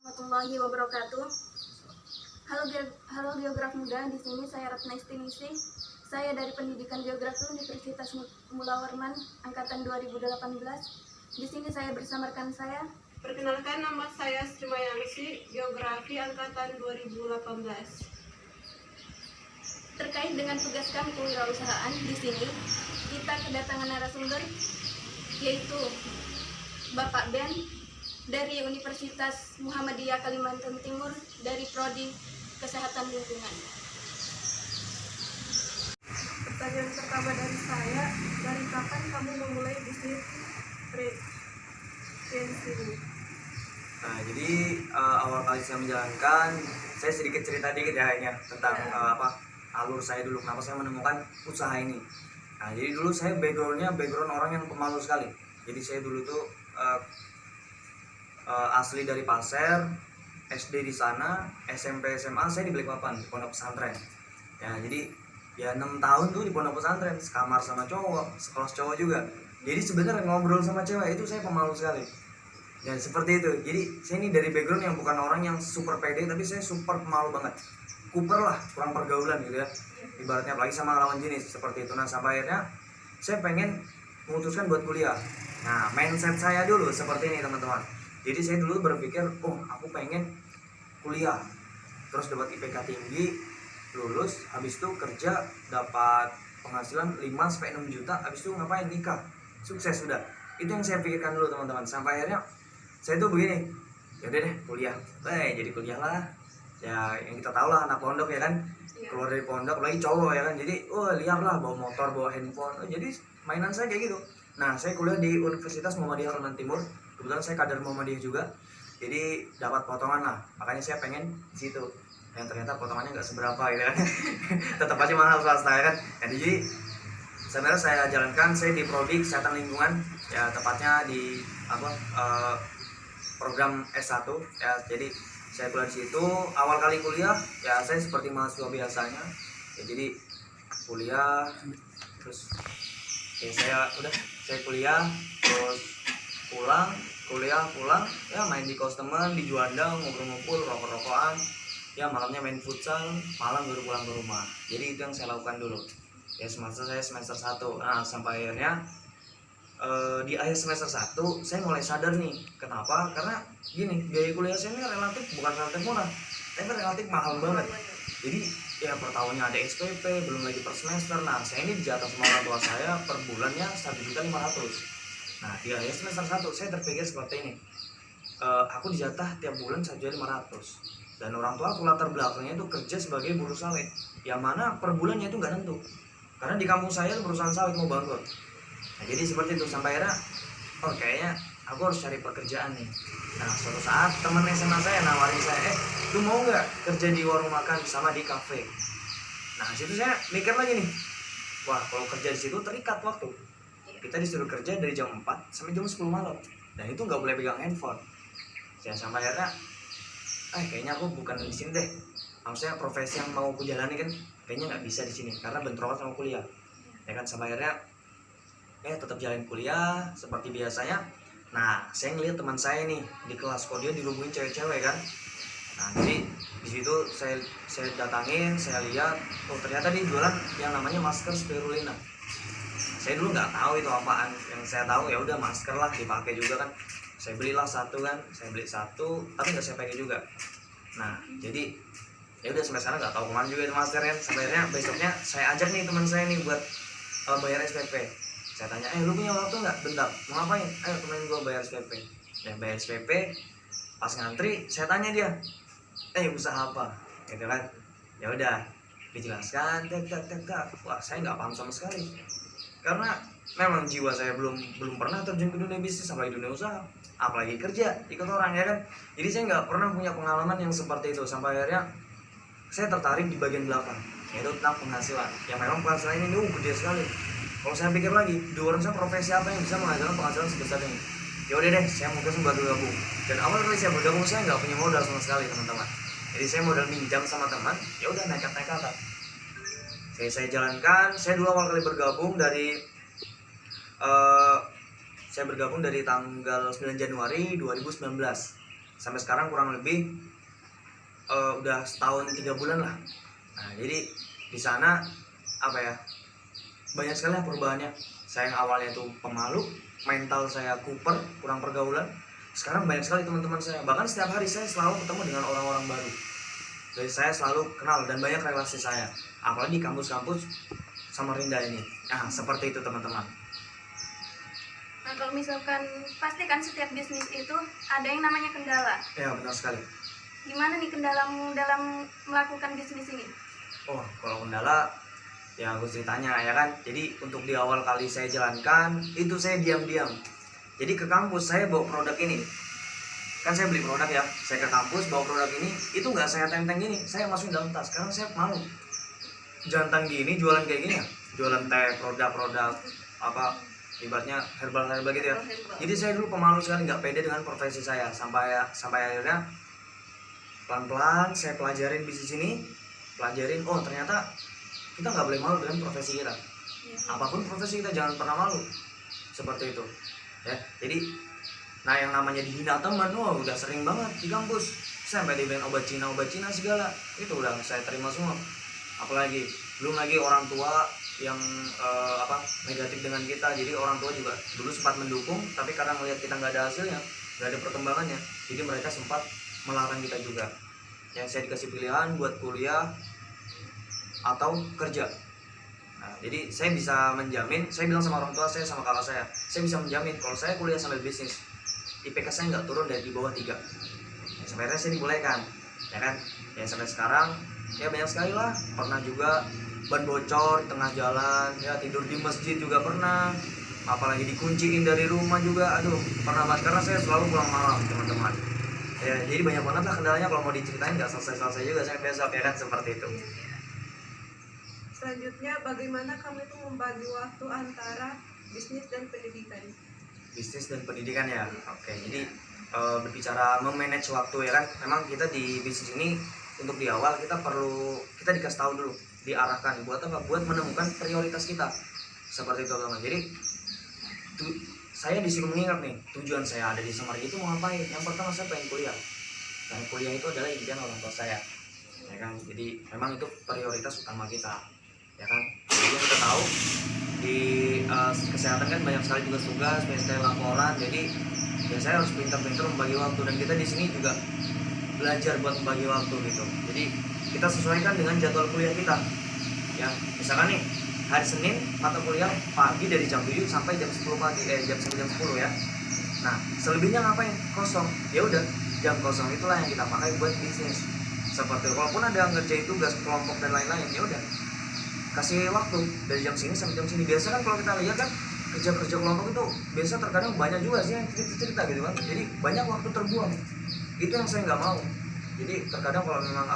Warahmatullahi wabarakatuh. Halo geograf muda, di sini saya Ratna Istinisi. Saya dari Pendidikan Geografi Universitas Mula Warman angkatan 2018. Di sini saya bersama rekan saya. Perkenalkan, nama saya Sri Mayangsi, Geografi angkatan 2018. Terkait dengan tugas kamu kewirausahaan, di sini kita kedatangan narasumber yaitu Bapak Ben dari Universitas Muhammadiyah Kalimantan Timur dari Prodi Kesehatan Lingkungan. Pertanyaan pertama dari saya, dari kapan kamu memulai bisnis frekuensi ini? Nah, jadi awal kali saya menjalankan, saya sedikit cerita dikit ya ini tentang alur saya dulu, kenapa saya menemukan usaha ini. Nah, jadi dulu saya background orang yang pemalu sekali. Jadi saya dulu tuh asli dari Pasir, SD di sana, SMP SMA saya di Balikpapan di pondok pesantren. Ya, jadi ya 6 tahun tuh di pondok pesantren, sekamar sama cowok, sekelas cowok juga. Jadi sebenarnya ngobrol sama cewek itu saya pemalu sekali. Dan seperti itu. Jadi saya ini dari background yang bukan orang yang super pede, tapi saya super pemalu banget. Kuper lah, kurang pergaulan gitu ya. Ibaratnya apalagi sama lawan jenis seperti itu. Nah, sampai akhirnya saya pengen memutuskan buat kuliah. Nah, mindset saya dulu seperti ini teman-teman. Jadi saya dulu berpikir, aku pengen kuliah, terus dapat IPK tinggi, lulus, habis itu kerja dapat penghasilan 5-6 juta, habis itu ngapain, nikah, sukses sudah. Itu yang saya pikirkan dulu teman-teman. Sampai akhirnya saya tuh begini, yaudah deh kuliah, jadi kuliah lah. Ya yang kita tahu lah anak pondok ya kan, keluar dari pondok lagi cowok ya kan, jadi liar lah bawa motor, bawa handphone, jadi mainan saya kayak gitu. Nah, saya kuliah di Universitas Muhammadiyah Kalimantan Timur, kebetulan saya kader Muhammadiyah juga, jadi dapat potongan lah, makanya saya pengen di situ. Yang ternyata potongannya nggak seberapa gitu kan, tetap aja mahal swasta ya kan. Jadi sebenarnya saya jalankan, saya di Prodi Kesehatan Lingkungan, ya tepatnya di program S1 ya. Jadi saya kuliah di situ. Awal kali kuliah ya saya seperti mahasiswa biasanya ya, jadi kuliah terus ya saya kuliah terus kuliah pulang ya, main di kos teman, di Juanda, ngobrol-ngobrol, rokok-rokokan ya, malamnya main futsal, malam baru pulang ke rumah. Jadi itu yang saya lakukan dulu ya, semester 1. Nah, sampai akhirnya di akhir semester 1 saya mulai sadar nih. Kenapa? Karena gini, biaya kuliah saya ini bukan relatif murah, tapi relatif mahal banget. Jadi ya per tahunnya ada SPP, belum lagi per semester. Nah, saya ini dijatah sama orang tua saya per bulannya 1.500.000. Nah, di akhir semester 1 saya terpikir seperti ini, aku dijatah tiap bulan 1.500.000, dan orang tua aku latar belakangnya itu kerja sebagai buruh sawit, yang mana per bulannya itu nggak nentu, karena di kampung saya perusahaan sawit mau bangkrut. Nah, jadi seperti itu. Sampai akhirnya kayaknya aku harus cari pekerjaan nih. Nah, suatu saat teman SMA saya nawarin saya, lu mau nggak kerja di warung makan sama di kafe. Nah, situ saya mikir lagi nih, wah kalau kerja di situ terikat waktu, kita disuruh kerja dari jam 4 sampai jam 10 malam, dan itu nggak boleh pegang handphone. Saya sampai akhirnya kayaknya aku bukan di sini deh, maksudnya profesi yang mau aku jalani kan kayaknya nggak bisa di sini karena bentrokan sama kuliah ya kan. Sampai akhirnya tetap jalan kuliah seperti biasanya. Nah, saya ngeliat teman saya nih di kelas, kok dia dirumuin cewek-cewek kan. Nah, jadi di situ saya datangin, saya lihat, ternyata dia jualan yang namanya masker spirulina. Saya dulu nggak tahu itu apaan, yang saya tahu ya udah masker lah, dipakai juga kan. Saya belilah satu kan, saya beli satu, tapi nggak saya pakai juga. Nah, jadi ya udah sampai sekarang nggak tahu kemana juga itu masker kan. Sampai akhirnya besoknya saya ajak nih teman saya nih buat bayar SPP. Saya tanya, lu punya waktu nggak? Bentar, mau ngapain? Ayo temenin gue bayar SPP. Dan bayar SPP, pas ngantri, saya tanya dia, usaha apa? Gitu kan? Ya udah, dijelaskan, tak. Wah, saya nggak paham sama sekali. Karena memang jiwa saya belum pernah terjun ke dunia bisnis, apalagi dunia usaha, apalagi kerja ikut orang ya kan. Jadi saya nggak pernah punya pengalaman yang seperti itu. Sampai akhirnya saya tertarik di bagian belakang, yaitu tentang penghasilan. Yang memang penghasilan ini gede sekali. Kalau saya pikir lagi, di luar sana profesi apa yang bisa menghasilkan penghasilan sebesar ini? Ya udah deh, saya mutusin buat bergabung. Dan awal kali saya bergabung, saya nggak punya modal sama sekali teman-teman. Jadi saya modal minjam sama teman. Ya udah nekat-nekatan. Saya jalankan. Saya dulu awal kali bergabung dari saya bergabung dari tanggal 9 Januari 2019. sampai sekarang kurang lebih udah setahun 3 bulan lah. Nah jadi di sana apa ya, banyak sekali perubahannya. Saya yang awalnya tuh pemalu, mental saya kuper, kurang pergaulan, sekarang banyak sekali teman-teman saya. Bahkan setiap hari saya selalu ketemu dengan orang-orang baru. Jadi saya selalu kenal dan banyak relasi saya, apalagi kampus-kampus Samarinda ini. Nah seperti itu teman-teman. Nah, kalau misalkan pasti kan setiap bisnis itu ada yang namanya kendala. Ya benar sekali. Gimana nih kendalamu dalam melakukan bisnis ini? Oh kalau kendala ya aku ceritanya ya kan. Jadi untuk di awal kali saya jalankan itu saya diam-diam. Jadi ke kampus saya bawa produk ini. Kan saya beli produk ya, saya ke kampus bawa produk ini, itu nggak saya tenteng gini, saya masukin dalam tas. Karena saya malu jantan gini jualan kayak gini ya, jualan teh, produk-produk apa ibaratnya herbal gitu ya. Jadi saya dulu pemalu sekali, nggak pede dengan profesi saya, sampai akhirnya pelan-pelan saya pelajarin bisnis ini, pelajarin oh ternyata kita nggak boleh malu dengan profesi kita. Apapun profesi kita jangan pernah malu, seperti itu ya. Jadi nah yang namanya dihina teman, wah udah sering banget di kampus. Saya sampai dibilang obat Cina segala, itu udah saya terima semua. Apalagi belum lagi orang tua yang negatif dengan kita. Jadi orang tua juga dulu sempat mendukung, tapi karena melihat kita nggak ada hasilnya, nggak ada perkembangannya, jadi mereka sempat melarang kita juga. Yang saya dikasih pilihan buat kuliah atau kerja. Nah, jadi saya bisa menjamin, saya bilang sama orang tua saya, sama kakak saya bisa menjamin kalau saya kuliah sambil bisnis, IPK saya nggak turun dari di bawah 3. Ya, sampai akhirnya saya dibolehkan, ya kan? Ya sampai sekarang, ya banyak sekali lah. Pernah juga ban bocor di tengah jalan, ya tidur di masjid juga pernah. Apalagi dikunciin dari rumah juga, aduh pernah banget karena saya selalu pulang malam teman-teman. Ya jadi banyak banget lah kendalanya, kalau mau diceritain nggak selesai juga saya besok ya kan, seperti itu. Selanjutnya, bagaimana kamu itu membagi waktu antara bisnis dan pendidikan? Bisnis dan pendidikan ya, oke. Jadi berbicara memanage waktu ya kan, memang kita di bisnis ini untuk di awal kita dikasih tahu dulu, diarahkan buat apa, buat menemukan prioritas kita, seperti itu teman. Jadi saya disuruh mengingat nih, tujuan saya ada di Samarinda itu mau ngapain. Yang pertama saya pengen kuliah, dan kuliah itu adalah impian orang tua saya, ya kan. Jadi memang itu prioritas utama kita, ya kan. Jadi kita tahu di kesehatan kan banyak sekali tugas-tugas, banyak sekali laporan. Jadi ya saya harus pintar-pintar membagi waktu, dan kita di sini juga belajar buat membagi waktu gitu. Jadi kita sesuaikan dengan jadwal kuliah kita. Ya, misalkan nih hari Senin mata kuliah pagi dari jam 7 sampai jam 10 pagi, jam 10 ya. Nah, selebihnya ngapain? Kosong. Ya udah, jam kosong itulah yang kita pakai buat bisnis. Seperti walaupun ada ngerjain tugas kelompok dan lain-lain, ya udah kasih waktu dari jam sini sampai jam sini. Biasa kan kalau kita lihat kan kerja kelompok itu biasa terkadang banyak juga sih yang cerita gitu kan. Jadi banyak waktu terbuang. Itu yang saya nggak mau. Jadi terkadang kalau memang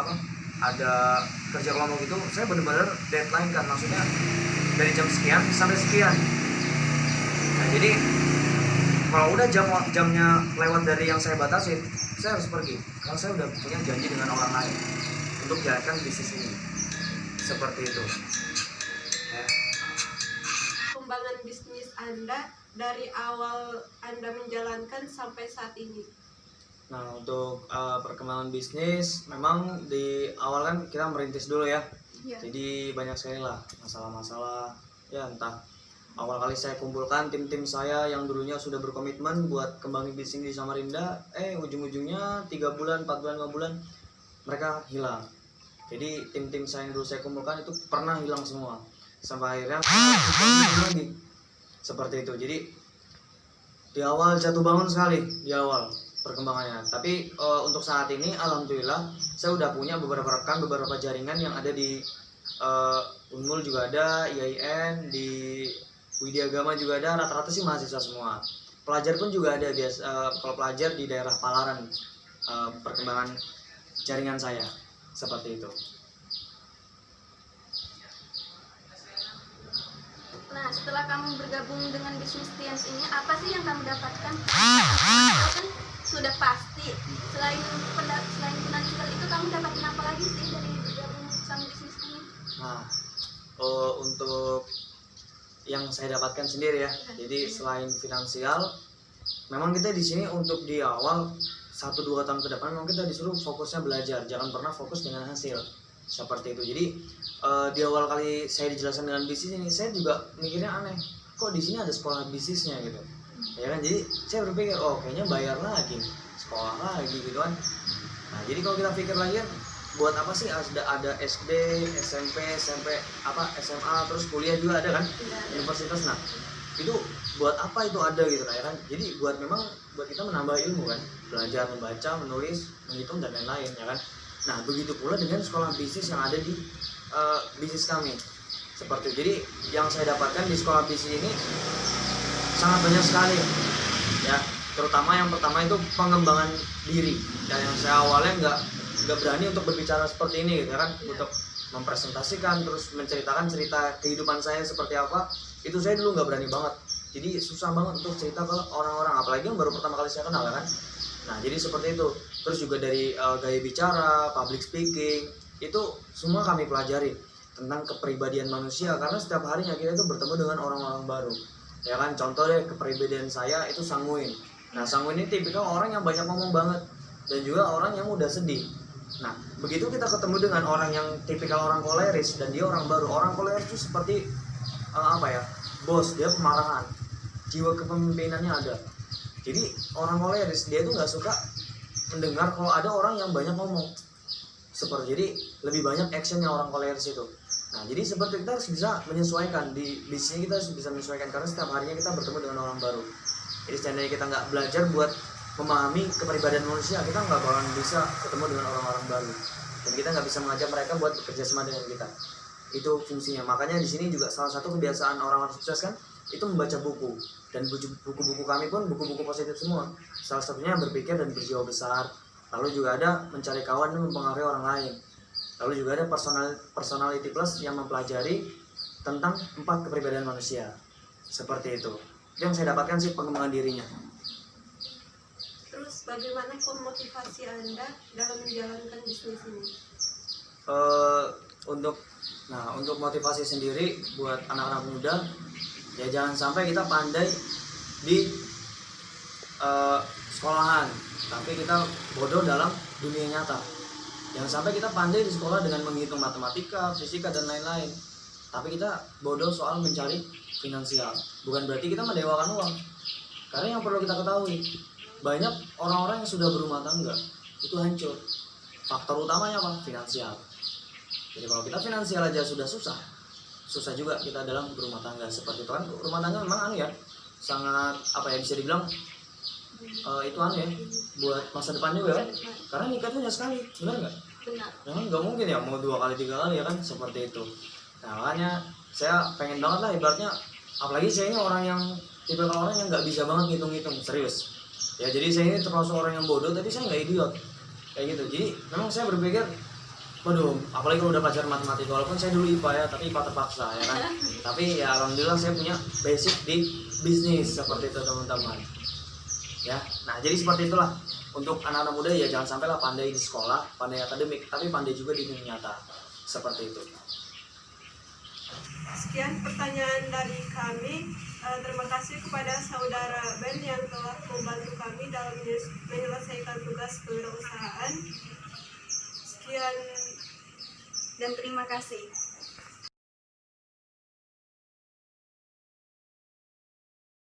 ada kerja kelompok itu, saya benar-benar deadline kan, maksudnya dari jam sekian sampai sekian. Nah jadi kalau udah jamnya lewat dari yang saya batasin, saya harus pergi karena saya udah punya janji dengan orang lain untuk jalankan bisnis ini, seperti itu. Pengembangan bisnis Anda dari awal Anda menjalankan sampai saat ini. Nah untuk perkembangan bisnis, memang di awal kan kita merintis dulu ya. Jadi banyak sekali lah masalah-masalah, ya entah awal kali saya kumpulkan tim-tim saya yang dulunya sudah berkomitmen buat kembangin bisnis di Samarinda, ujung-ujungnya 3 bulan, 4 bulan, 5 bulan mereka hilang. Jadi tim-tim saya yang dulu saya kumpulkan itu pernah hilang semua, sampai akhirnya lagi seperti itu. Jadi di awal jatuh bangun sekali di awal perkembangannya. Tapi untuk saat ini alhamdulillah saya udah punya beberapa rekan, beberapa jaringan yang ada di Unmul juga ada, IAIN, di Widya Agama juga ada. Rata-rata sih mahasiswa semua. Pelajar pun juga ada, kalau pelajar di daerah Palaran. Perkembangan jaringan saya seperti itu. Nah, setelah kamu bergabung dengan bisnis Tians ini, apa sih yang kamu dapatkan? Kan sudah pasti. Selain finansial itu, kamu dapatin apa lagi sih dari bergabung sama bisnis ini? Nah, untuk yang saya dapatkan sendiri ya. Jadi selain finansial, memang kita di sini untuk di awal 1-2 tahun ke depan memang kita disuruh fokusnya belajar, jangan pernah fokus dengan hasil seperti itu. Jadi di awal kali saya dijelaskan dengan bisnis ini, saya juga mikirnya aneh, kok di sini ada sekolah bisnisnya gitu, ya kan. Jadi saya berpikir, oh kayaknya bayar lagi, sekolah lagi gitu kan. Nah jadi kalau kita pikir lagi kan, buat apa sih ada SD, SMP, SMA, terus kuliah juga ada kan, universitas. Nah itu buat apa itu ada gitu ya kan. Jadi memang buat kita menambah ilmu kan, belajar membaca, menulis, menghitung dan lain-lain ya kan. Nah begitu pula dengan sekolah bisnis yang ada di bisnis kami seperti itu. Jadi yang saya dapatkan di sekolah bisnis ini sangat banyak sekali ya, terutama yang pertama itu pengembangan diri. Dan yang saya awalnya nggak berani untuk berbicara seperti ini gitu ya kan, untuk mempresentasikan terus menceritakan cerita kehidupan saya seperti apa, itu saya dulu nggak berani banget. Jadi susah banget untuk cerita ke orang-orang, apalagi yang baru pertama kali saya kenal ya kan. Nah jadi seperti itu. Terus juga dari gaya bicara, public speaking, itu semua kami pelajari tentang kepribadian manusia, karena setiap harinya kita itu bertemu dengan orang-orang baru ya kan. Contoh deh, kepribadian saya itu sanguin. Nah sanguin ini tipikal orang yang banyak ngomong banget dan juga orang yang mudah sedih. Nah begitu kita ketemu dengan orang yang tipikal orang koleris dan dia orang baru. Orang koleris itu seperti bos, dia pemarahan, jiwa kepemimpinannya ada. Jadi orang koleris dia itu nggak suka mendengar kalau ada orang yang banyak ngomong seperti. Jadi lebih banyak actionnya orang koleris itu. Nah jadi seperti kita harus bisa menyesuaikan di bisnis, kita harus bisa menyesuaikan karena setiap harinya kita bertemu dengan orang baru. Jadi seandainya kita nggak belajar buat memahami kepribadian manusia, kita nggak bakalan bisa ketemu dengan orang-orang baru dan kita nggak bisa mengajak mereka buat bekerja sama dengan kita. Itu fungsinya. Makanya di sini juga salah satu kebiasaan orang-orang sukses kan itu membaca buku, dan buku-buku kami pun buku-buku positif semua. Salah satunya berpikir dan berjiwa besar. Lalu juga ada mencari kawan dan mempengaruhi orang lain. Lalu juga ada personality plus yang mempelajari tentang 4 kepribadian manusia. Seperti itu. Itu yang saya dapatkan sih, pengembangan dirinya. Terus bagaimana motivasi Anda dalam menjalankan bisnis ini? Untuk motivasi sendiri buat anak-anak muda, ya jangan sampai kita pandai di sekolahan tapi kita bodoh dalam dunia nyata. Jangan sampai kita pandai di sekolah dengan menghitung matematika, fisika dan lain-lain, tapi kita bodoh soal mencari finansial. Bukan berarti kita mendewakan uang, karena yang perlu kita ketahui, banyak orang-orang yang sudah berumah tangga itu hancur. Faktor utamanya apa? Finansial. Jadi kalau kita finansial aja sudah susah juga kita dalam berumah tangga seperti itu kan. Rumah tangga memang sangat bisa dibilang buat masa depan juga kan, karena nikah itu hanya sekali, benar nggak? Benar. Ya kan nggak mungkin ya mau 2 kali 3 kali ya kan, seperti itu. Nah makanya saya pengen banget lah ibaratnya, apalagi saya ini orang yang tipikal orang yang nggak bisa banget ngitung-ngitung serius ya. Jadi saya ini termasuk orang yang bodoh, tapi saya nggak idiot kayak gitu. Jadi memang saya berpikir, waduh, apalagi kalau udah pelajaran matematika, walaupun saya dulu IPA ya, tapi IPA terpaksa ya kan. Tapi ya alhamdulillah saya punya basic di bisnis seperti itu teman-teman. Ya, nah jadi seperti itulah untuk anak-anak muda ya, jangan sampailah pandai di sekolah, pandai akademik, tapi pandai juga di dunia nyata seperti itu. Sekian pertanyaan dari kami. Terima kasih kepada saudara Ben yang telah membantu kami dalam menyelesaikan tugas kewirausahaan. Sekian Dan terima kasih.